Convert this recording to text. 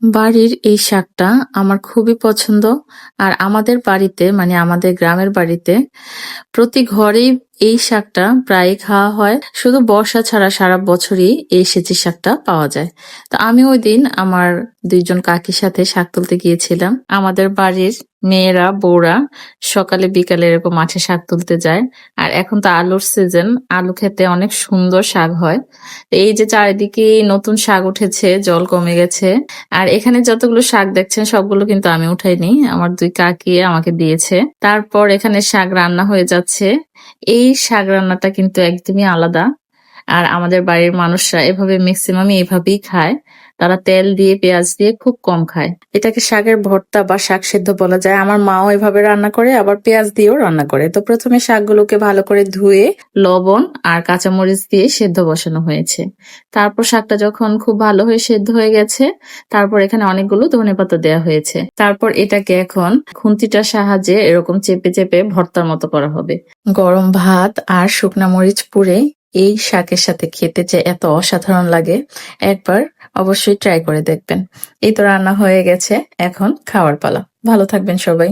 বাড়ির এই শাকটা আমার খুবই পছন্দ। আর আমাদের বাড়িতে মানে আমাদের গ্রামের বাড়িতে প্রতি ঘরেই এই শাকটা প্রায়ই খাওয়া হয়। শুধু বর্ষা ছাড়া সারা বছরই এই সেচি শাকটা পাওয়া যায়। তো আমি ওইদিন আমার ২ জন কাকির সাথে শাক তুলতে গিয়েছিলাম। আমাদের বাড়ির মেয়েরা, বউরা সকালে বিকালে এরকম মাঠে শাক তুলতে যায়। আর এখন তো আলুর সিজন, আলু খেতে অনেক সুন্দর শাক হয়। তো এই যে চারিদিকে নতুন শাক উঠেছে, জল কমে গেছে। আর এখানে যতগুলো শাক দেখছেন সবগুলো কিন্তু আমি উঠাইনি, আমার ২ কাকি আমাকে দিয়েছে। তারপর এখানে শাক রান্না হয়ে যাচ্ছে। এই শাক রান্নাটা কিন্তু একদমই আলাদা। আর আমাদের বাড়ির মানুষরা এভাবে ম্যাক্সিমামই এভাবেই খায়। তারা তেল দিয়ে পেঁয়াজ দিয়ে খুব কম খায়। এটাকে শাকের ভর্তা বা শাক সেদ্ধ বলা যায়। আমার মাও এভাবে রান্না করে, আবার পেঁয়াজ দিয়েও রান্না করে। তো প্রথমে শাকগুলোকে ভালো করে ধুয়ে লবণ আর কাঁচামরিচ দিয়ে সেদ্ধ বসানো হয়েছে। তারপর শাকটা যখন খুব ভালো হয়ে সেদ্ধ হয়ে গেছে, তারপর এখানে অনেকগুলো ধনেপাতা দেওয়া হয়েছে। তারপর এটাকে এখন খুন্তিটার সাহায্যে এরকম চেপে চেপে ভর্তার মতো করা হবে। গরম ভাত আর শুকনা মরিচ পুড়ে এই শাকের সাথে খেতে যে এত অসাধারণ লাগে, একবার অবশ্যই ট্রাই করে দেখবেন। এই তো রান্না হয়ে গেছে, এখন খাওয়ার পালা। ভালো থাকবেন সবাই।